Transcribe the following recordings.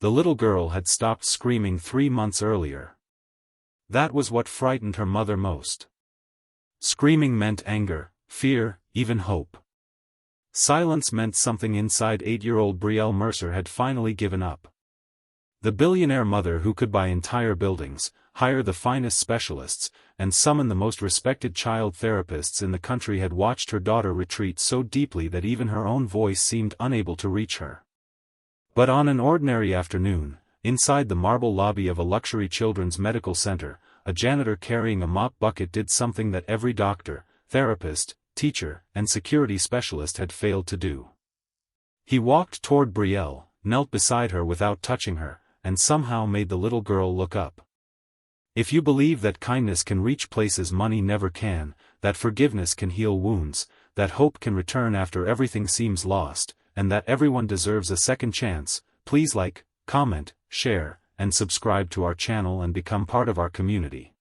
The little girl had stopped screaming 3 months earlier. That was what frightened her mother most. Screaming meant anger, fear, even hope. Silence meant something inside 8-year-old Brielle Mercer had finally given up. The billionaire mother who could buy entire buildings, hire the finest specialists, and summon the most respected child therapists in the country had watched her daughter retreat so deeply that even her own voice seemed unable to reach her. But on an ordinary afternoon, inside the marble lobby of a luxury children's medical center, a janitor carrying a mop bucket did something that every doctor, therapist, teacher, and security specialist had failed to do. He walked toward Brielle, knelt beside her without touching her, and somehow made the little girl look up. If you believe that kindness can reach places money never can, that forgiveness can heal wounds, that hope can return after everything seems lost, and that everyone deserves a second chance, please like, comment, share, and subscribe to our channel and become part of our community.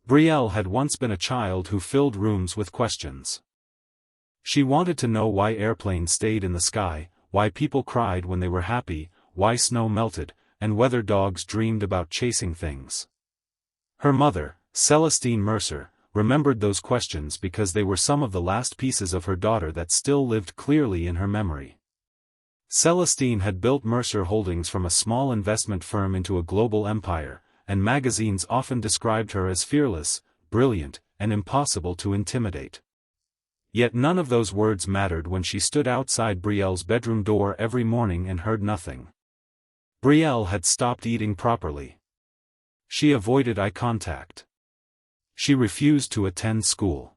Brielle had once been a child who filled rooms with questions. She wanted to know why airplanes stayed in the sky, why people cried when they were happy, why snow melted, and whether dogs dreamed about chasing things. Her mother, Celestine Mercer, remembered those questions because they were some of the last pieces of her daughter that still lived clearly in her memory. Celestine had built Mercer Holdings from a small investment firm into a global empire, and magazines often described her as fearless, brilliant, and impossible to intimidate. Yet none of those words mattered when she stood outside Brielle's bedroom door every morning and heard nothing. Brielle had stopped eating properly. She avoided eye contact. She refused to attend school.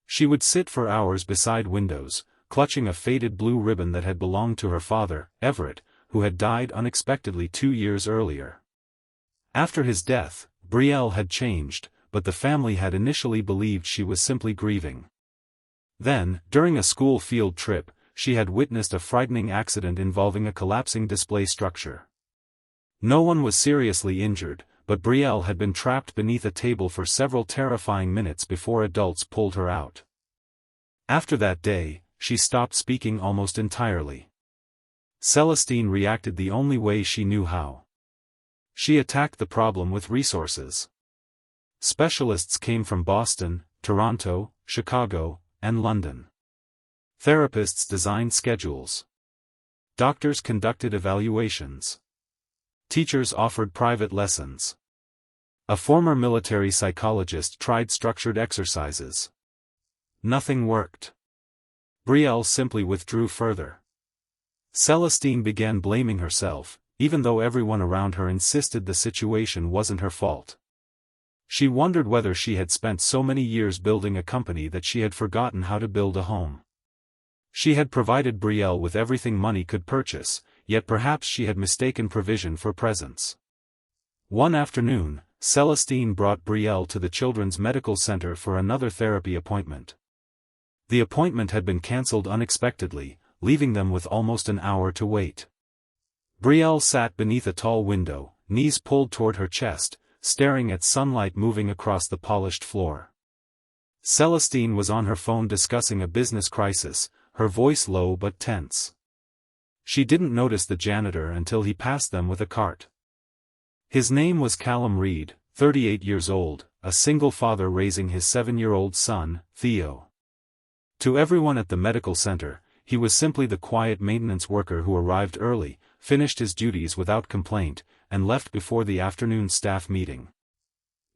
She would sit for hours beside windows, clutching a faded blue ribbon that had belonged to her father, Everett, who had died unexpectedly 2 years earlier. After his death, Brielle had changed, but the family had initially believed she was simply grieving. Then, during a school field trip, she had witnessed a frightening accident involving a collapsing display structure. No one was seriously injured, but Brielle had been trapped beneath a table for several terrifying minutes before adults pulled her out. After that day, she stopped speaking almost entirely. Celestine reacted the only way she knew how. She attacked the problem with resources. Specialists came from Boston, Toronto, Chicago, and London. Therapists designed schedules. Doctors conducted evaluations. Teachers offered private lessons. A former military psychologist tried structured exercises. Nothing worked. Brielle simply withdrew further. Celestine began blaming herself, even though everyone around her insisted the situation wasn't her fault. She wondered whether she had spent so many years building a company that she had forgotten how to build a home. She had provided Brielle with everything money could purchase, yet perhaps she had mistaken provision for presents. One afternoon, Celestine brought Brielle to the Children's Medical Center for another therapy appointment. The appointment had been cancelled unexpectedly, leaving them with almost an hour to wait. Brielle sat beneath a tall window, knees pulled toward her chest, staring at sunlight moving across the polished floor. Celestine was on her phone discussing a business crisis, her voice low but tense. She didn't notice the janitor until he passed them with a cart. His name was Callum Reed, 38 years old, a single father raising his 7-year-old son, Theo. To everyone at the medical center, he was simply the quiet maintenance worker who arrived early, finished his duties without complaint, and left before the afternoon staff meeting.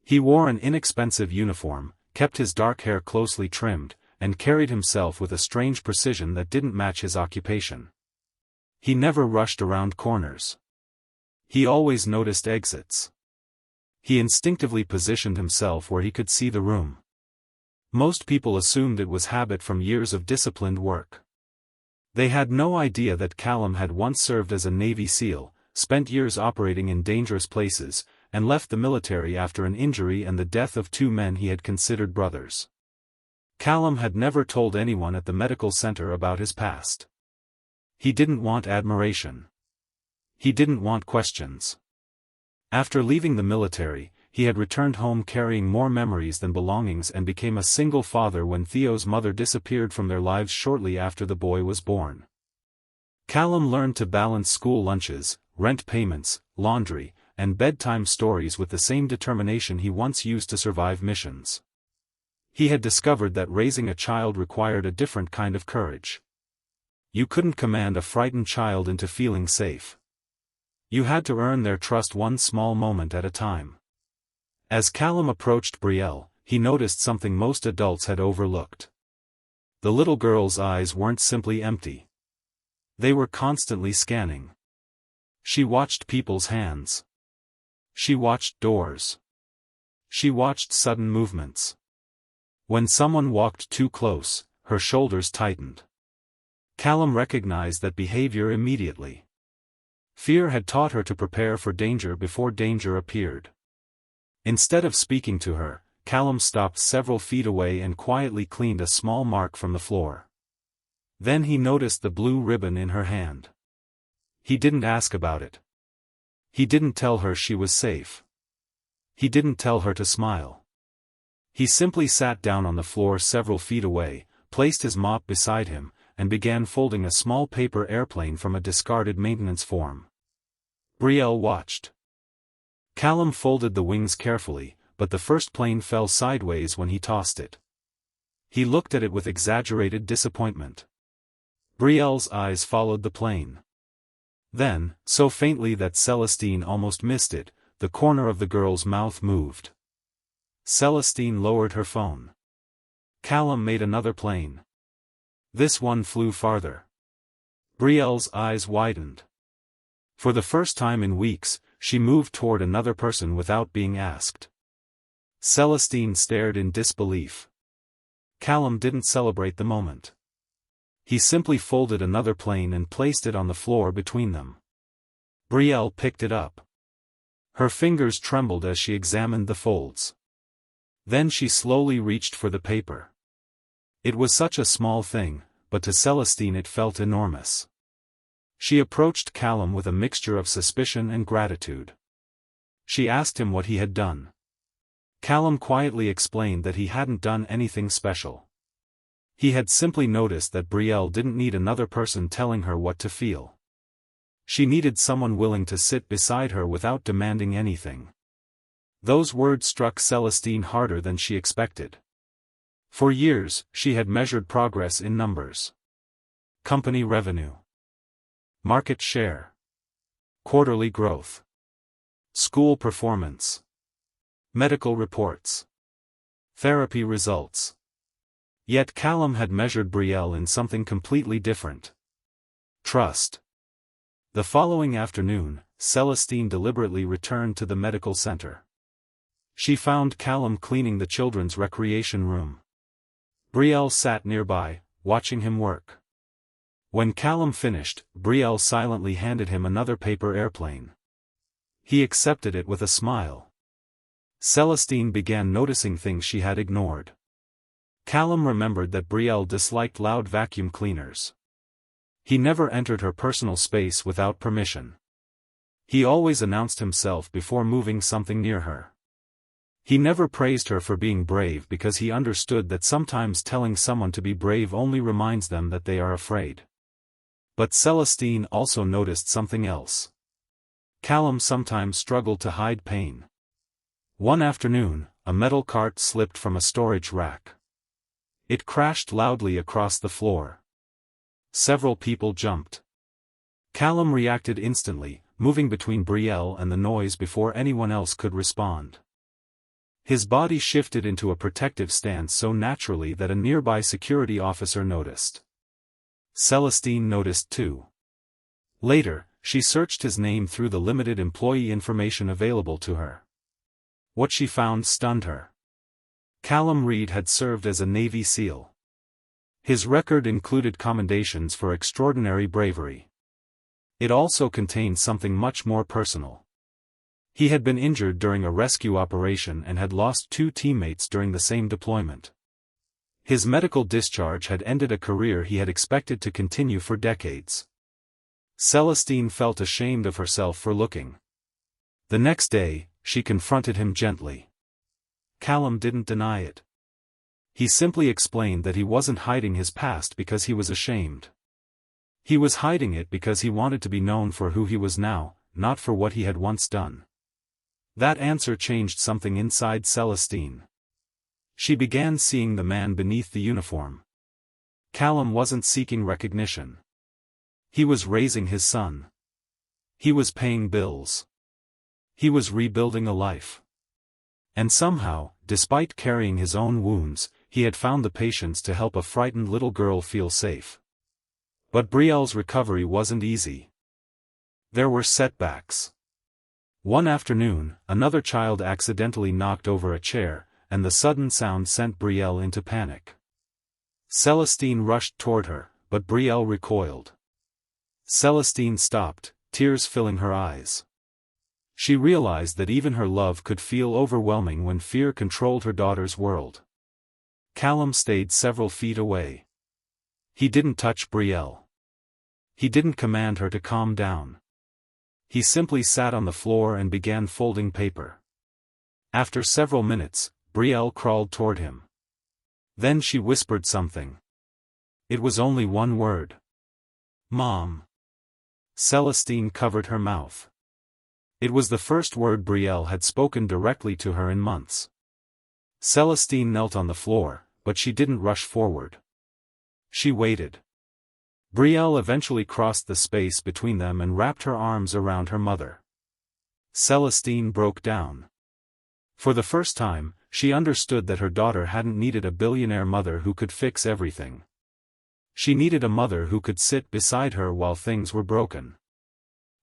He wore an inexpensive uniform, kept his dark hair closely trimmed, and carried himself with a strange precision that didn't match his occupation. He never rushed around corners. He always noticed exits. He instinctively positioned himself where he could see the room. Most people assumed it was habit from years of disciplined work. They had no idea that Callum had once served as a Navy SEAL, spent years operating in dangerous places, and left the military after an injury and the death of 2 men he had considered brothers. Callum had never told anyone at the medical center about his past. He didn't want admiration. He didn't want questions. After leaving the military, he had returned home carrying more memories than belongings and became a single father when Theo's mother disappeared from their lives shortly after the boy was born. Callum learned to balance school lunches, rent payments, laundry, and bedtime stories with the same determination he once used to survive missions. He had discovered that raising a child required a different kind of courage. You couldn't command a frightened child into feeling safe. You had to earn their trust one small moment at a time. As Callum approached Brielle, he noticed something most adults had overlooked. The little girl's eyes weren't simply empty. They were constantly scanning. She watched people's hands. She watched doors. She watched sudden movements. When someone walked too close, her shoulders tightened. Callum recognized that behavior immediately. Fear had taught her to prepare for danger before danger appeared. Instead of speaking to her, Callum stopped several feet away and quietly cleaned a small mark from the floor. Then he noticed the blue ribbon in her hand. He didn't ask about it. He didn't tell her she was safe. He didn't tell her to smile. He simply sat down on the floor several feet away, placed his mop beside him, and began folding a small paper airplane from a discarded maintenance form. Brielle watched. Callum folded the wings carefully, but the first plane fell sideways when he tossed it. He looked at it with exaggerated disappointment. Brielle's eyes followed the plane. Then, so faintly that Celestine almost missed it, the corner of the girl's mouth moved. Celestine lowered her phone. Callum made another plane. This one flew farther. Brielle's eyes widened. For the first time in weeks, she moved toward another person without being asked. Celestine stared in disbelief. Callum didn't celebrate the moment. He simply folded another plane and placed it on the floor between them. Brielle picked it up. Her fingers trembled as she examined the folds. Then she slowly reached for the paper. It was such a small thing, but to Celestine it felt enormous. She approached Callum with a mixture of suspicion and gratitude. She asked him what he had done. Callum quietly explained that he hadn't done anything special. He had simply noticed that Brielle didn't need another person telling her what to feel. She needed someone willing to sit beside her without demanding anything. Those words struck Celestine harder than she expected. For years, she had measured progress in numbers. Company revenue. Market share. Quarterly growth. School performance. Medical reports. Therapy results. Yet Callum had measured Brielle in something completely different. Trust. The following afternoon, Celestine deliberately returned to the medical center. She found Callum cleaning the children's recreation room. Brielle sat nearby, watching him work. When Callum finished, Brielle silently handed him another paper airplane. He accepted it with a smile. Celestine began noticing things she had ignored. Callum remembered that Brielle disliked loud vacuum cleaners. He never entered her personal space without permission. He always announced himself before moving something near her. He never praised her for being brave because he understood that sometimes telling someone to be brave only reminds them that they are afraid. But Celestine also noticed something else. Callum sometimes struggled to hide pain. One afternoon, a metal cart slipped from a storage rack. It crashed loudly across the floor. Several people jumped. Callum reacted instantly, moving between Brielle and the noise before anyone else could respond. His body shifted into a protective stance so naturally that a nearby security officer noticed. Celestine noticed too. Later, she searched his name through the limited employee information available to her. What she found stunned her. Callum Reed had served as a Navy SEAL. His record included commendations for extraordinary bravery. It also contained something much more personal. He had been injured during a rescue operation and had lost 2 teammates during the same deployment. His medical discharge had ended a career he had expected to continue for decades. Celestine felt ashamed of herself for looking. The next day, she confronted him gently. Callum didn't deny it. He simply explained that he wasn't hiding his past because he was ashamed. He was hiding it because he wanted to be known for who he was now, not for what he had once done. That answer changed something inside Celestine. She began seeing the man beneath the uniform. Callum wasn't seeking recognition. He was raising his son. He was paying bills. He was rebuilding a life. And somehow, despite carrying his own wounds, he had found the patience to help a frightened little girl feel safe. But Brielle's recovery wasn't easy. There were setbacks. One afternoon, another child accidentally knocked over a chair, and the sudden sound sent Brielle into panic. Celestine rushed toward her, but Brielle recoiled. Celestine stopped, tears filling her eyes. She realized that even her love could feel overwhelming when fear controlled her daughter's world. Callum stayed several feet away. He didn't touch Brielle. He didn't command her to calm down. He simply sat on the floor and began folding paper. After several minutes, Brielle crawled toward him. Then she whispered something. It was only one word. Mom. Celestine covered her mouth. It was the first word Brielle had spoken directly to her in months. Celestine knelt on the floor, but she didn't rush forward. She waited. Brielle eventually crossed the space between them and wrapped her arms around her mother. Celestine broke down. For the first time, she understood that her daughter hadn't needed a billionaire mother who could fix everything. She needed a mother who could sit beside her while things were broken.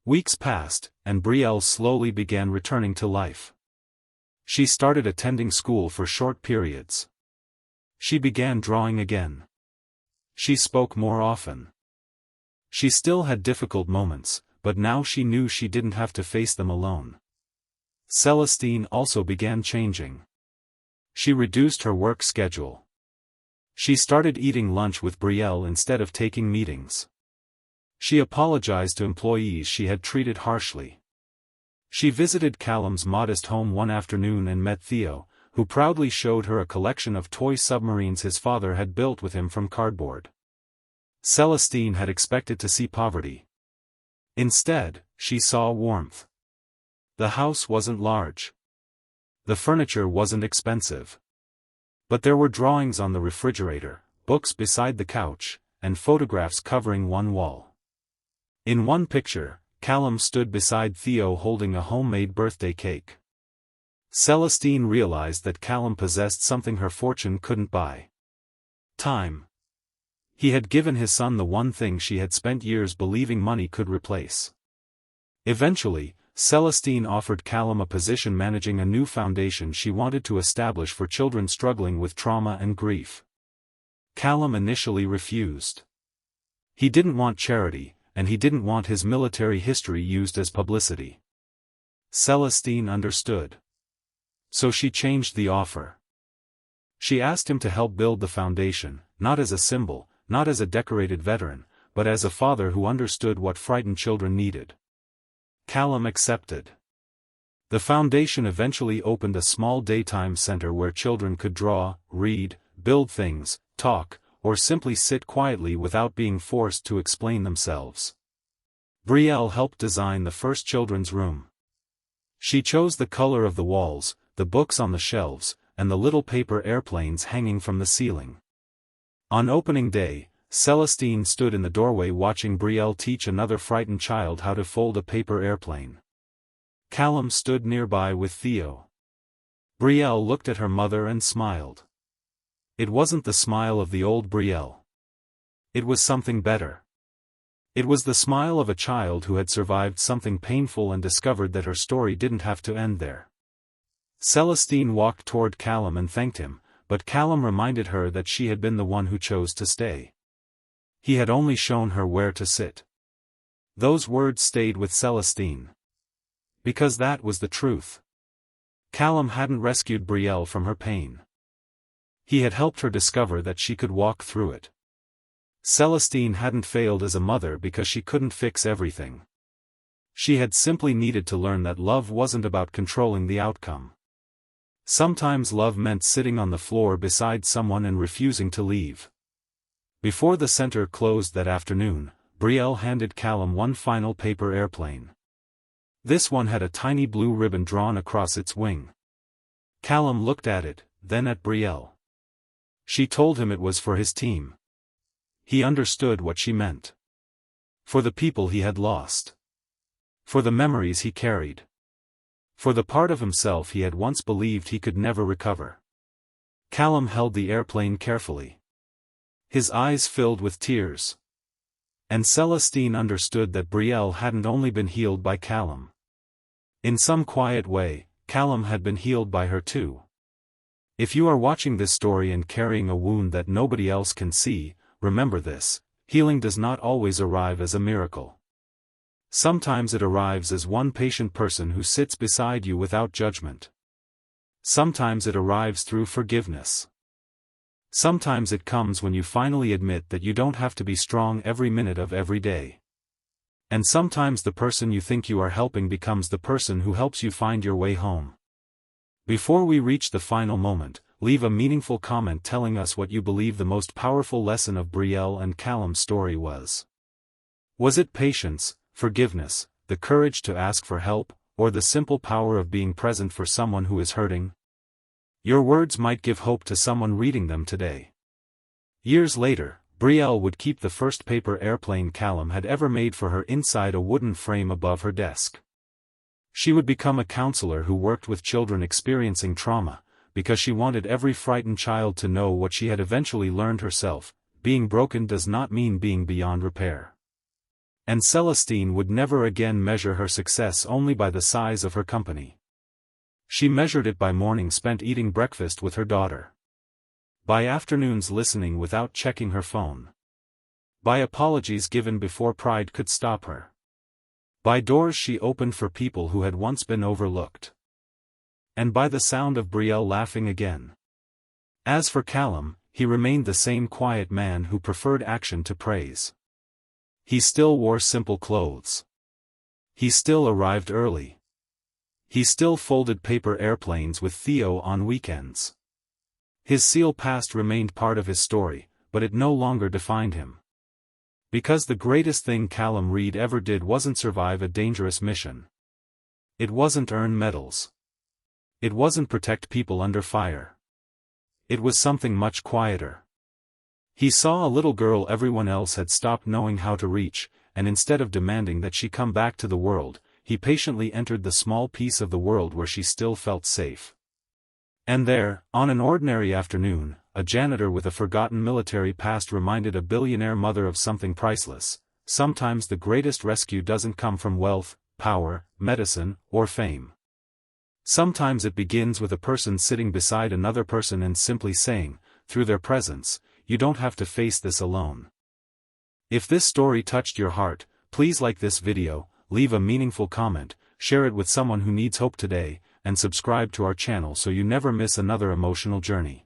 Weeks passed, and Brielle slowly began returning to life. She started attending school for short periods. She began drawing again. She spoke more often. She still had difficult moments, but now she knew she didn't have to face them alone. Celestine also began changing. She reduced her work schedule. She started eating lunch with Brielle instead of taking meetings. She apologized to employees she had treated harshly. She visited Callum's modest home one afternoon and met Theo, who proudly showed her a collection of toy submarines his father had built with him from cardboard. Celestine had expected to see poverty. Instead, she saw warmth. The house wasn't large. The furniture wasn't expensive. But there were drawings on the refrigerator, books beside the couch, and photographs covering one wall. In one picture, Callum stood beside Theo holding a homemade birthday cake. Celestine realized that Callum possessed something her fortune couldn't buy. Time. He had given his son the one thing she had spent years believing money could replace. Eventually, Celestine offered Callum a position managing a new foundation she wanted to establish for children struggling with trauma and grief. Callum initially refused. He didn't want charity, and he didn't want his military history used as publicity. Celestine understood. So she changed the offer. She asked him to help build the foundation, not as a symbol, not as a decorated veteran, but as a father who understood what frightened children needed. Callum accepted. The foundation eventually opened a small daytime center where children could draw, read, build things, talk, or simply sit quietly without being forced to explain themselves. Brielle helped design the first children's room. She chose the color of the walls, the books on the shelves, and the little paper airplanes hanging from the ceiling. On opening day, Celestine stood in the doorway watching Brielle teach another frightened child how to fold a paper airplane. Callum stood nearby with Theo. Brielle looked at her mother and smiled. It wasn't the smile of the old Brielle. It was something better. It was the smile of a child who had survived something painful and discovered that her story didn't have to end there. Celestine walked toward Callum and thanked him, but Callum reminded her that she had been the one who chose to stay. He had only shown her where to sit. Those words stayed with Celestine. Because that was the truth. Callum hadn't rescued Brielle from her pain. He had helped her discover that she could walk through it. Celestine hadn't failed as a mother because she couldn't fix everything. She had simply needed to learn that love wasn't about controlling the outcome. Sometimes love meant sitting on the floor beside someone and refusing to leave. Before the center closed that afternoon, Brielle handed Callum one final paper airplane. This one had a tiny blue ribbon drawn across its wing. Callum looked at it, then at Brielle. She told him it was for his team. He understood what she meant. For the people he had lost. For the memories he carried. For the part of himself he had once believed he could never recover. Callum held the airplane carefully. His eyes filled with tears. And Celestine understood that Brielle hadn't only been healed by Callum. In some quiet way, Callum had been healed by her too. If you are watching this story and carrying a wound that nobody else can see, remember this: healing does not always arrive as a miracle. Sometimes it arrives as one patient person who sits beside you without judgment. Sometimes it arrives through forgiveness. Sometimes it comes when you finally admit that you don't have to be strong every minute of every day. And sometimes the person you think you are helping becomes the person who helps you find your way home. Before we reach the final moment, leave a meaningful comment telling us what you believe the most powerful lesson of Brielle and Callum's story was. Was it patience, forgiveness, the courage to ask for help, or the simple power of being present for someone who is hurting? Your words might give hope to someone reading them today. Years later, Brielle would keep the first paper airplane Callum had ever made for her inside a wooden frame above her desk. She would become a counselor who worked with children experiencing trauma, because she wanted every frightened child to know what she had eventually learned herself: being broken does not mean being beyond repair. And Celestine would never again measure her success only by the size of her company. She measured it by mornings spent eating breakfast with her daughter. By afternoons listening without checking her phone. By apologies given before pride could stop her. By doors she opened for people who had once been overlooked. And by the sound of Brielle laughing again. As for Callum, he remained the same quiet man who preferred action to praise. He still wore simple clothes. He still arrived early. He still folded paper airplanes with Theo on weekends. His SEAL past remained part of his story, but it no longer defined him. Because the greatest thing Callum Reed ever did wasn't survive a dangerous mission. It wasn't earn medals. It wasn't protect people under fire. It was something much quieter. He saw a little girl everyone else had stopped knowing how to reach, and instead of demanding that she come back to the world, he patiently entered the small piece of the world where she still felt safe. And there, on an ordinary afternoon, a janitor with a forgotten military past reminded a billionaire mother of something priceless: sometimes the greatest rescue doesn't come from wealth, power, medicine, or fame. Sometimes it begins with a person sitting beside another person and simply saying, through their presence, "You don't have to face this alone." If this story touched your heart, please like this video, leave a meaningful comment, share it with someone who needs hope today, and subscribe to our channel so you never miss another emotional journey.